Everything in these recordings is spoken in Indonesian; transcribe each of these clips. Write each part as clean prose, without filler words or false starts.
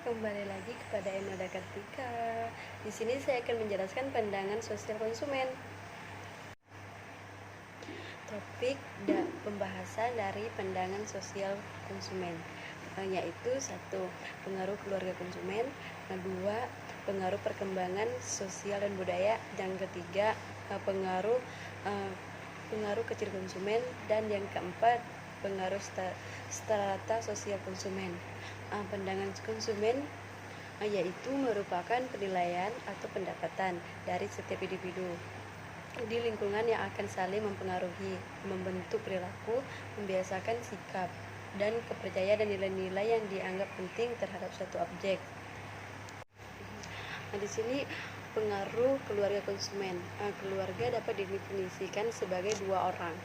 kembali lagi kepada Emilda Kartika. Di sini saya akan menjelaskan pandangan sosial konsumen. Topik pembahasan dari pandangan sosial konsumen yaitu 1. Pengaruh keluarga konsumen, 2. Pengaruh perkembangan sosial dan budaya, yang ketiga pengaruh kecil konsumen, dan yang keempat pengaruh strata sosial konsumen. Pandangan konsumen yaitu merupakan penilaian atau pendapatan dari setiap individu di lingkungan yang akan saling mempengaruhi, membentuk perilaku, membiasakan sikap, dan kepercayaan dan nilai-nilai yang dianggap penting terhadap suatu objek. Di sini pengaruh keluarga konsumen. Keluarga dapat didefinisikan sebagai dua orang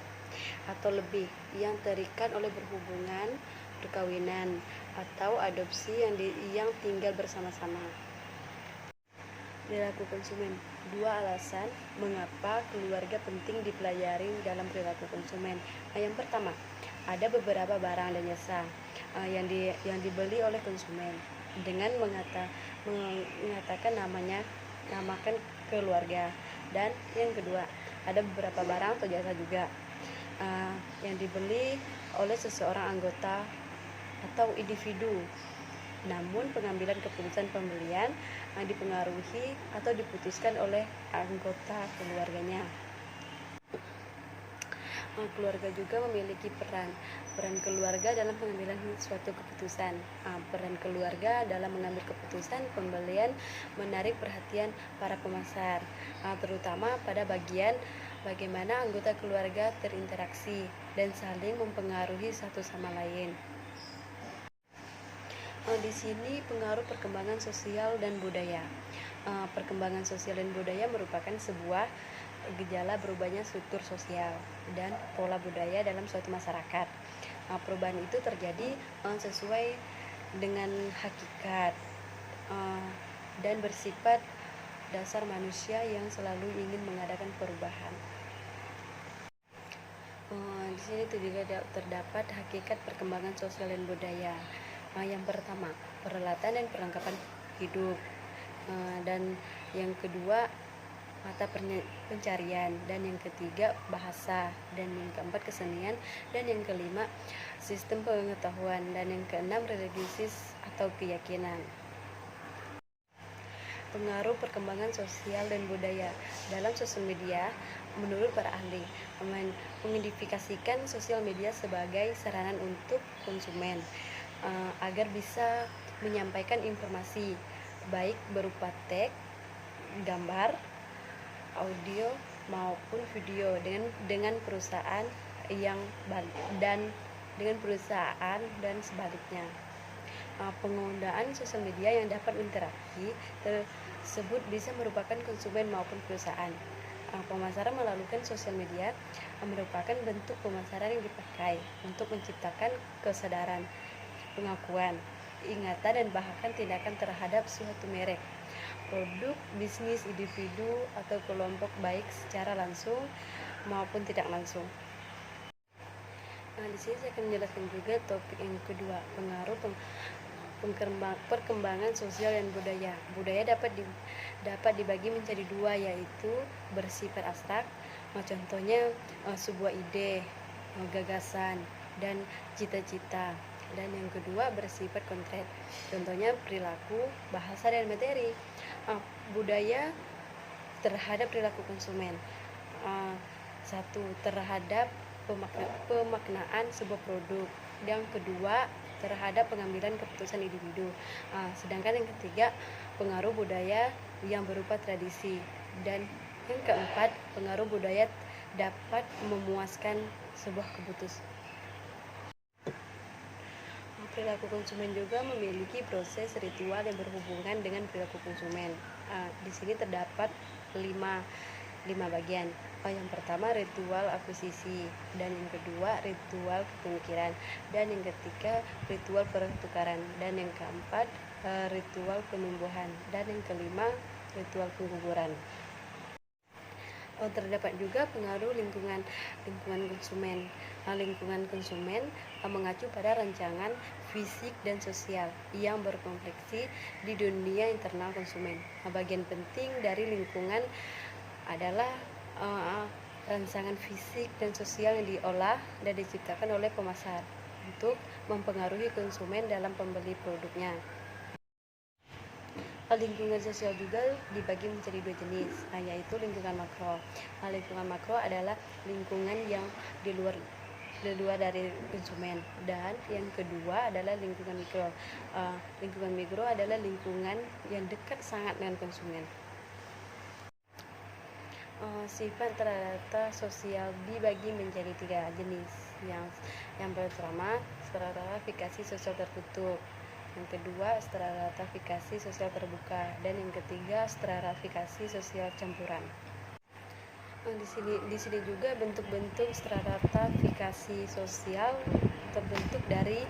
atau lebih yang terikat oleh berhubungan, perkawinan, atau adopsi yang tinggal bersama-sama. Perilaku konsumen. 2 alasan mengapa keluarga penting dipelajari dalam perilaku konsumen. Yang pertama, ada beberapa barang dan jasa yang dibeli oleh konsumen dengan mengatakan namakan keluarga. Dan yang kedua, ada beberapa barang atau jasa juga yang dibeli oleh seseorang anggota atau individu, namun pengambilan keputusan pembelian dipengaruhi atau diputuskan oleh anggota keluarganya. Keluarga juga memiliki peran keluarga dalam pengambilan suatu keputusan. Peran keluarga dalam mengambil keputusan pembelian menarik perhatian para pemasar, terutama pada bagian bagaimana anggota keluarga terinteraksi dan saling mempengaruhi satu sama lain. Di sini pengaruh perkembangan sosial dan budaya. Perkembangan sosial dan budaya merupakan sebuah gejala berubahnya struktur sosial dan pola budaya dalam suatu masyarakat. Perubahan itu terjadi sesuai dengan hakikat dan bersifat dasar manusia yang selalu ingin mengadakan perubahan. Di sini juga terdapat hakikat perkembangan sosial dan budaya. Yang pertama, peralatan dan perlengkapan hidup, dan yang kedua mata pencarian, dan yang ketiga bahasa, dan yang keempat kesenian, dan yang kelima sistem pengetahuan, dan yang keenam religius atau keyakinan. Pengaruh perkembangan sosial dan budaya dalam sosial media. Menurut para ahli, mengidentifikasikan sosial media sebagai sarana untuk konsumen agar bisa menyampaikan informasi baik berupa teks, gambar, audio maupun video dengan perusahaan dan sebaliknya. Penggunaan sosial media yang dapat berinteraksi tersebut bisa merupakan konsumen maupun perusahaan. Pemasaran melalui sosial media merupakan bentuk pemasaran yang dipakai untuk menciptakan kesadaran, pengakuan, ingatan, dan bahkan tindakan terhadap suatu merek, produk, bisnis, individu, atau kelompok baik secara langsung maupun tidak langsung. Di sini saya akan menjelaskan juga topik yang kedua, pengaruh perkembangan sosial dan budaya. Budaya dapat dibagi menjadi dua, yaitu bersifat abstrak, contohnya sebuah ide, gagasan, dan cita-cita. Dan yang kedua bersifat konkret, contohnya perilaku, bahasa, dan materi. Budaya terhadap perilaku konsumen. 1. Terhadap pemaknaan sebuah produk. Yang kedua terhadap pengambilan keputusan individu. Sedangkan yang ketiga pengaruh budaya yang berupa tradisi. Dan yang keempat pengaruh budaya dapat memuaskan sebuah keputusan. Perilaku konsumen juga memiliki proses ritual yang berhubungan dengan perilaku konsumen. Di sini terdapat 5 bagian. Yang pertama ritual akuisisi, dan yang kedua ritual kepemikiran, dan yang ketiga ritual pertukaran, dan yang keempat ritual penumbuhan, dan yang kelima ritual pengguguran. Terdapat juga pengaruh lingkungan konsumen. Lingkungan konsumen mengacu pada rancangan fisik dan sosial yang berkonflik di dunia internal konsumen. Bagian penting dari lingkungan adalah rangsangan fisik dan sosial yang diolah dan diciptakan oleh pemasar untuk mempengaruhi konsumen dalam membeli produknya. Lingkungan sosial juga dibagi menjadi dua jenis, yaitu lingkungan makro. Lingkungan makro adalah lingkungan yang di luar dari konsumen, dan yang kedua adalah lingkungan mikro. Lingkungan mikro adalah lingkungan yang dekat sangat dengan konsumen. Sifat rata-rata sosial dibagi menjadi tiga jenis. Yang pertama, stratifikasi sosial tertutup. Yang kedua, stratifikasi sosial terbuka, dan yang ketiga, stratifikasi sosial campuran. Di sini juga bentuk-bentuk stratifikasi sosial terbentuk dari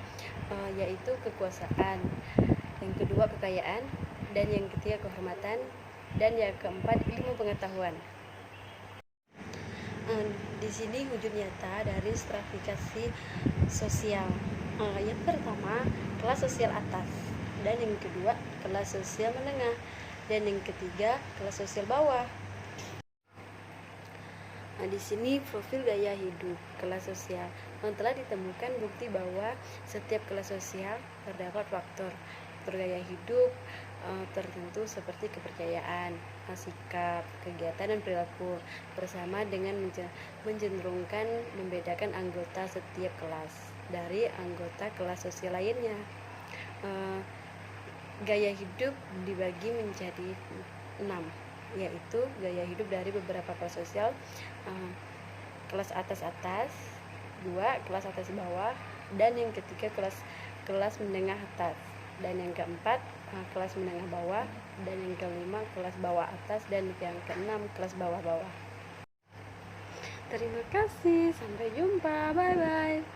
yaitu kekuasaan, yang kedua kekayaan, dan yang ketiga kehormatan, dan yang keempat ilmu pengetahuan. Di sini wujud nyata dari stratifikasi sosial. Yang pertama, kelas sosial atas, dan yang kedua kelas sosial menengah, dan yang ketiga kelas sosial bawah. Di sini profil gaya hidup kelas sosial. Telah ditemukan bukti bahwa setiap kelas sosial terdapat faktor gaya hidup tertentu seperti kepercayaan, sikap, kegiatan, dan perilaku, bersama dengan mencenderungkan membedakan anggota setiap kelas dari anggota kelas sosial lainnya. Gaya hidup dibagi menjadi 6, yaitu gaya hidup dari beberapa kelas sosial. Kelas atas, 2 kelas atas bawah, dan yang ketiga kelas menengah atas, dan yang keempat kelas menengah bawah, dan yang kelima kelas bawah atas, dan yang keenam kelas bawah bawah. Terima kasih, sampai jumpa, bye bye.